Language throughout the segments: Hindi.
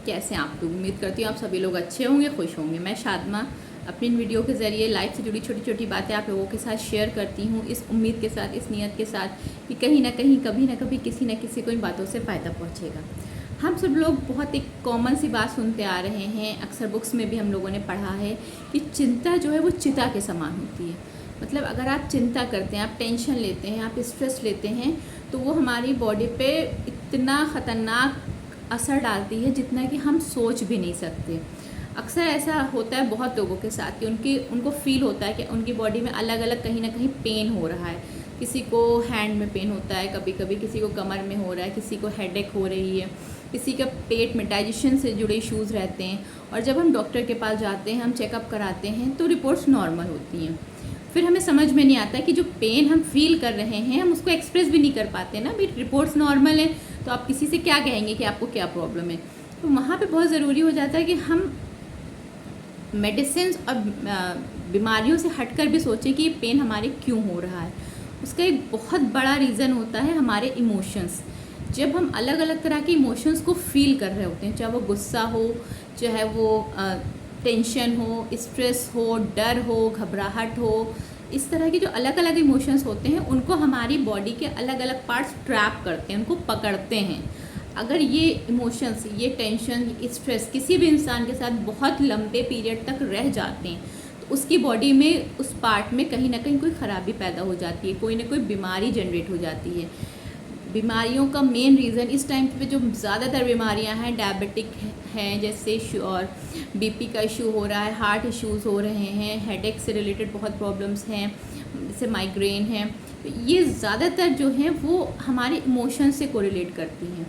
कैसे हैं आप लोग। उम्मीद करती हूँ आप सभी लोग अच्छे होंगे, खुश होंगे। मैं शादमा अपनी इन वीडियो के ज़रिए लाइफ से जुड़ी छोटी छोटी बातें आप लोगों के साथ शेयर करती हूँ, इस उम्मीद के साथ, इस नीयत के साथ कि कहीं ना कहीं, कभी ना कभी, किसी न किसी को इन बातों से फ़ायदा पहुँचेगा। हम सब लोग बहुत एक कॉमन सी बात सुनते आ रहे हैं, अक्सर बुक्स में भी हम लोगों ने पढ़ा है कि चिंता जो है वो चिता के समान होती है। मतलब अगर आप चिंता करते हैं, आप टेंशन लेते हैं, आप स्ट्रेस लेते हैं, तो वो हमारी बॉडी पे इतना ख़तरनाक असर डालती है जितना कि हम सोच भी नहीं सकते। अक्सर ऐसा होता है बहुत लोगों के साथ कि उनको फील होता है कि उनकी बॉडी में अलग अलग कहीं ना कहीं पेन हो रहा है। किसी को हैंड में पेन होता है, कभी कभी किसी को कमर में हो रहा है, किसी को हेडेक हो रही है, किसी का पेट में डाइजेशन से जुड़े इश्यूज़ रहते हैं। और जब हम डॉक्टर के पास जाते हैं, हम चेकअप कराते हैं, तो रिपोर्ट्स नॉर्मल होती हैं। फिर हमें समझ में नहीं आता कि जो पेन हम फील कर रहे हैं हम उसको एक्सप्रेस भी नहीं कर पाते ना। भाई रिपोर्ट्स नॉर्मल है तो आप किसी से क्या कहेंगे कि आपको क्या प्रॉब्लम है। तो वहाँ पे बहुत ज़रूरी हो जाता है कि हम मेडिसिन और बीमारियों से हटकर भी सोचें कि ये पेन हमारे क्यों हो रहा है। उसका एक बहुत बड़ा रीज़न होता है हमारे इमोशंस। जब हम अलग अलग तरह के इमोशंस को फील कर रहे होते हैं, चाहे वो गुस्सा हो, चाहे वो टेंशन हो, स्ट्रेस हो, डर हो, घबराहट हो, इस तरह के जो अलग अलग इमोशंस होते हैं उनको हमारी बॉडी के अलग अलग पार्ट्स ट्रैप करते हैं, उनको पकड़ते हैं। अगर ये इमोशंस, ये टेंशन, स्ट्रेस किसी भी इंसान के साथ बहुत लंबे पीरियड तक रह जाते हैं तो उसकी बॉडी में, उस पार्ट में कहीं ना कहीं कोई ख़राबी पैदा हो जाती है, कोई ना कोई बीमारी जनरेट हो जाती है। बीमारियों का मेन रीज़न इस टाइम पे जो ज़्यादातर बीमारियां हैं, डायबिटिक हैं जैसे, और बीपी का इशू हो रहा है, हार्ट इश्यूज़ हो रहे हैं, हेडेक से रिलेटेड बहुत प्रॉब्लम्स हैं, जैसे माइग्रेन है। तो ये ज़्यादातर जो हैं वो हमारे इमोशन से कोरिलेट करती हैं।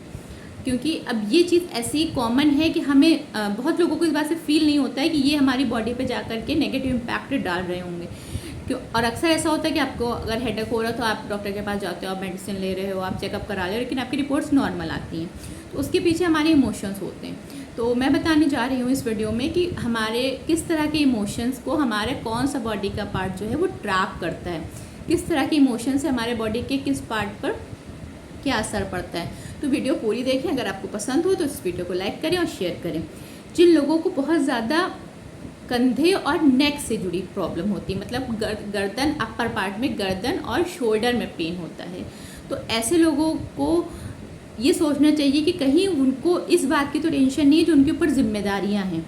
क्योंकि अब ये चीज़ ऐसी कॉमन है कि हमें बहुत लोगों को इस बात से फील नहीं होता है कि ये हमारी बॉडी पे जा कर के नेगेटिव इम्पैक्ट डाल रहे होंगे। क्यों? और अक्सर ऐसा होता है कि आपको अगर हेडेक हो रहा है तो आप डॉक्टर के पास जाते हो, आप मेडिसिन ले रहे हो, आप चेकअप करा रहे हो, लेकिन आपकी रिपोर्ट्स नॉर्मल आती हैं। तो उसके पीछे हमारे इमोशंस होते हैं। तो मैं बताने जा रही हूँ इस वीडियो में कि हमारे किस तरह के इमोशंस को हमारे कौन सा बॉडी का पार्ट जो है वो ट्रैप करता है, किस तरह के इमोशंस से हमारे बॉडी के किस पार्ट पर क्या असर पड़ता है। तो वीडियो पूरी देखें। अगर आपको पसंद हो तो इस वीडियो को लाइक करें और शेयर करें। जिन लोगों को बहुत ज़्यादा कंधे और नेक से जुड़ी प्रॉब्लम होती है, मतलब गर्दन, अपर पार्ट में गर्दन और शोल्डर में पेन होता है, तो ऐसे लोगों को ये सोचना चाहिए कि कहीं उनको इस बात की तो टेंशन नहीं है जो उनके ऊपर जिम्मेदारियां हैं।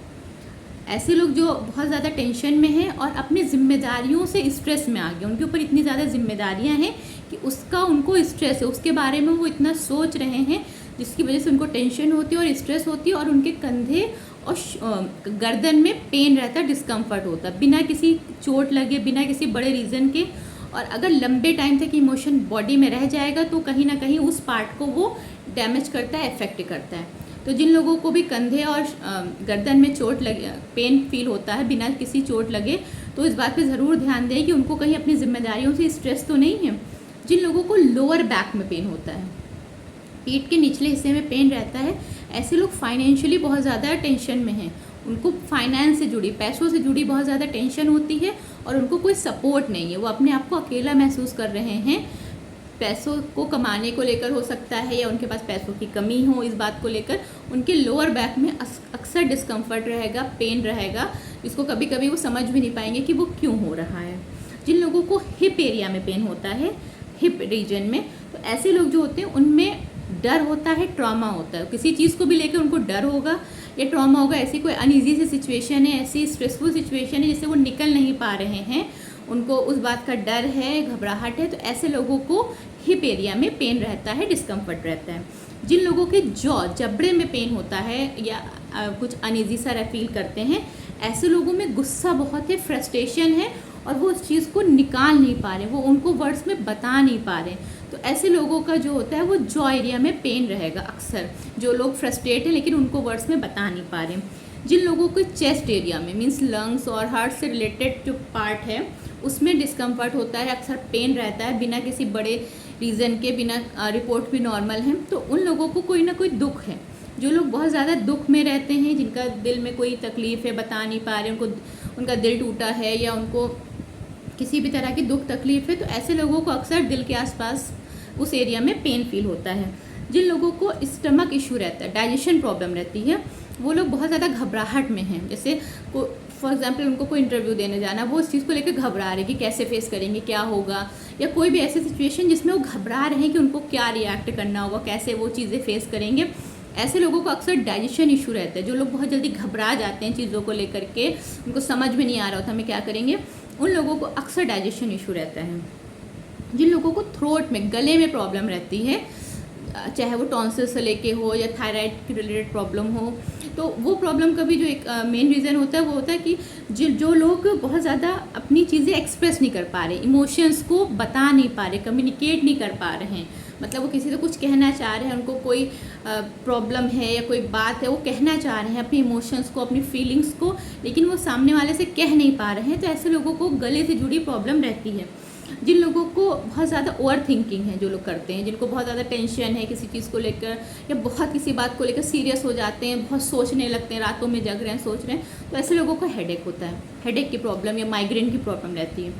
ऐसे लोग जो बहुत ज़्यादा टेंशन में हैं और अपनी जिम्मेदारियों से स्ट्रेस में आ गए, उनके ऊपर इतनी ज़्यादा जिम्मेदारियां हैं कि उसका उनको स्ट्रेस है, उसके बारे में वो इतना सोच रहे हैं जिसकी वजह से उनको टेंशन होती है और स्ट्रेस होती है, और उनके कंधे और गर्दन में पेन रहता है, डिस्कम्फर्ट होता है, बिना किसी चोट लगे, बिना किसी बड़े रीज़न के। और अगर लंबे टाइम तक इमोशन बॉडी में रह जाएगा तो कहीं ना कहीं उस पार्ट को वो डैमेज करता है, इफेक्ट करता है। तो जिन लोगों को भी कंधे और गर्दन में चोट लगे, पेन फील होता है बिना किसी चोट लगे, तो इस बात पे ज़रूर ध्यान दें कि उनको कहीं अपनी जिम्मेदारियों से स्ट्रेस तो नहीं है। जिन लोगों को लोअर बैक में पेन होता है, पीठ के निचले हिस्से में पेन रहता है, ऐसे लोग फाइनेंशियली बहुत ज़्यादा टेंशन में हैं। उनको फाइनेंस से जुड़ी, पैसों से जुड़ी बहुत ज़्यादा टेंशन होती है और उनको कोई सपोर्ट नहीं है। वो अपने आप को अकेला महसूस कर रहे हैं। पैसों को कमाने को लेकर हो सकता है, या उनके पास पैसों की कमी हो, इस बात को लेकर उनके लोअर बैक में अक्सर डिस्कम्फर्ट रहेगा, पेन रहेगा, जिसको कभी कभी वो समझ भी नहीं पाएंगे कि वो क्यों हो रहा है। जिन लोगों को हिप एरिया में पेन होता है, हिप रीजन में, तो ऐसे लोग जो होते हैं उनमें डर होता है, ट्रॉमा होता है, किसी चीज़ को भी लेकर उनको डर होगा या ट्रॉमा होगा। ऐसी कोई अनईजी सी सिचुएशन है, ऐसी स्ट्रेसफुल सिचुएशन है जिससे वो निकल नहीं पा रहे हैं, उनको उस बात का डर है, घबराहट है, तो ऐसे लोगों को हिप एरिया में पेन रहता है, डिस्कम्फर्ट रहता है। जिन लोगों के जबड़े में पेन होता है या कुछ अनईजी सा फील करते हैं, ऐसे लोगों में गुस्सा बहुत है, फ्रस्ट्रेशन है और वो उस चीज़ को निकाल नहीं पा रहे, वो उनको वर्ड्स में बता नहीं पा रहे। तो ऐसे लोगों का जो होता है वो जॉ एरिया में पेन रहेगा अक्सर, जो लोग फ्रस्ट्रेट हैं लेकिन उनको वर्ड्स में बता नहीं पा रहे। जिन लोगों को चेस्ट एरिया में, मीन्स लंग्स और हार्ट से रिलेटेड जो पार्ट है उसमें डिस्कम्फर्ट होता है, अक्सर पेन रहता है बिना किसी बड़े रीज़न के, बिना रिपोर्ट भी नॉर्मल है, तो उन लोगों को कोई ना कोई दुख है। जो लोग बहुत ज़्यादा दुख में रहते हैं, जिनका दिल में कोई तकलीफ़ है, बता नहीं पा रहे, उनका दिल टूटा है या उनको किसी भी तरह की दुख तकलीफ़ है, तो ऐसे लोगों को अक्सर दिल के आसपास उस एरिया में पेन फील होता है। जिन लोगों को स्टमक इशू रहता है, डाइजेशन प्रॉब्लम रहती है, वो लोग बहुत ज़्यादा घबराहट में हैं। जैसे फॉर एग्जांपल उनको कोई इंटरव्यू देने जाना, वो उस चीज़ को लेकर घबरा रहे कि कैसे फेस करेंगे, क्या होगा, या कोई भी ऐसी सिचुएशन जिसमें वो घबरा रहे हैं कि उनको क्या रिएक्ट करना होगा, कैसे वो चीज़ें फेस करेंगे। ऐसे लोगों को अक्सर डाइजेशन इशू रहता है। जो लोग बहुत जल्दी घबरा जाते हैं चीज़ों को लेकर के, उनको समझ में नहीं आ रहा होता हमें क्या करेंगे, उन लोगों को अक्सर डाइजेशन इशू रहता है। जिन लोगों को थ्रोट में, गले में प्रॉब्लम रहती है, चाहे वो टॉन्सिल से लेके हो या थायराइड की रिलेटेड प्रॉब्लम हो, तो वो प्रॉब्लम का भी जो एक मेन रीज़न होता है वो होता है कि जो लोग बहुत ज़्यादा अपनी चीज़ें एक्सप्रेस नहीं कर पा रहे, इमोशंस को बता नहीं पा रहे, कम्युनिकेट नहीं कर पा रहे हैं। मतलब वो किसी से कुछ कहना चाह रहे हैं, उनको कोई प्रॉब्लम है या कोई बात है, वो कहना चाह रहे हैं अपने इमोशंस को, अपनी फीलिंग्स को, लेकिन वो सामने वाले से कह नहीं पा रहे हैं। तो ऐसे लोगों को गले से जुड़ी प्रॉब्लम रहती है। जिन लोगों को बहुत ज़्यादा ओवर थिंकिंग है, जो लोग करते हैं, जिनको बहुत ज़्यादा टेंशन है किसी चीज़ को लेकर, या बहुत किसी बात को लेकर सीरियस हो जाते हैं, बहुत सोचने लगते हैं, रातों में जग रहे हैं, सोच रहे हैं, तो ऐसे लोगों को हेडेक होता है, हेडेक की प्रॉब्लम या माइग्रेन की प्रॉब्लम रहती है।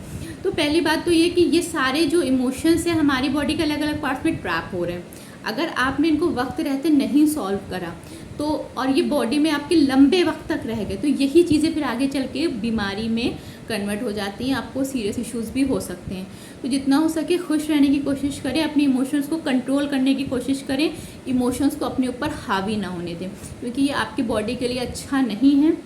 तो पहली बात तो ये कि ये सारे जो इमोशंस हैं हमारी बॉडी के अलग अलग पार्ट्स में ट्रैप हो रहे हैं। अगर आपने इनको वक्त रहते नहीं सॉल्व करा तो, और ये बॉडी में आपके लंबे वक्त तक रह गए, तो यही चीज़ें फिर आगे चल के बीमारी में कन्वर्ट हो जाती हैं, आपको सीरियस इश्यूज़ भी हो सकते हैं। तो जितना हो सके खुश रहने की कोशिश करें, अपने इमोशंस को कंट्रोल करने की कोशिश करें, इमोशंस को अपने ऊपर हावी ना होने दें, क्योंकि ये आपकी बॉडी के लिए अच्छा नहीं है।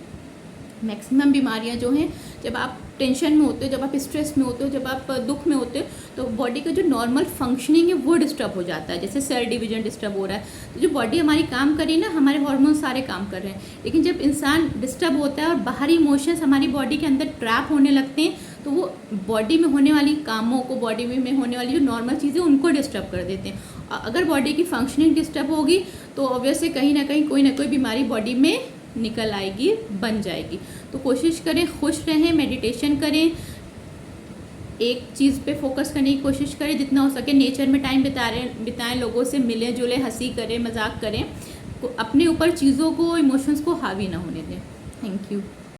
मैक्सिमम बीमारियां जो हैं, जब आप टेंशन में होते हो, जब आप स्ट्रेस में होते हो, जब आप दुख में होते हो, तो बॉडी का जो नॉर्मल फंक्शनिंग है वो डिस्टर्ब हो जाता है। जैसे सेल डिवीजन डिस्टर्ब हो रहा है, तो जो बॉडी हमारी काम करी ना, हमारे हार्मोन सारे काम कर रहे हैं, लेकिन जब इंसान डिस्टर्ब होता है और बाहरी इमोशंस हमारी बॉडी के अंदर ट्रैप होने लगते हैं, तो वो बॉडी में होने वाली कामों को, बॉडी में होने वाली जो नॉर्मल चीज़ें उनको डिस्टर्ब कर देते हैं। अगर बॉडी की फंक्शनिंग डिस्टर्ब होगी तो ऑब्वियसली कहीं ना कहीं कोई ना कोई बीमारी बॉडी में निकल आएगी, बन जाएगी। तो कोशिश करें खुश रहें, मेडिटेशन करें, एक चीज़ पे फोकस करने की कोशिश करें, जितना हो सके नेचर में टाइम बिताएं, लोगों से मिलें जुलें, हंसी करें, मजाक करें, अपने ऊपर चीज़ों को, इमोशंस को हावी ना होने दें। Thank you.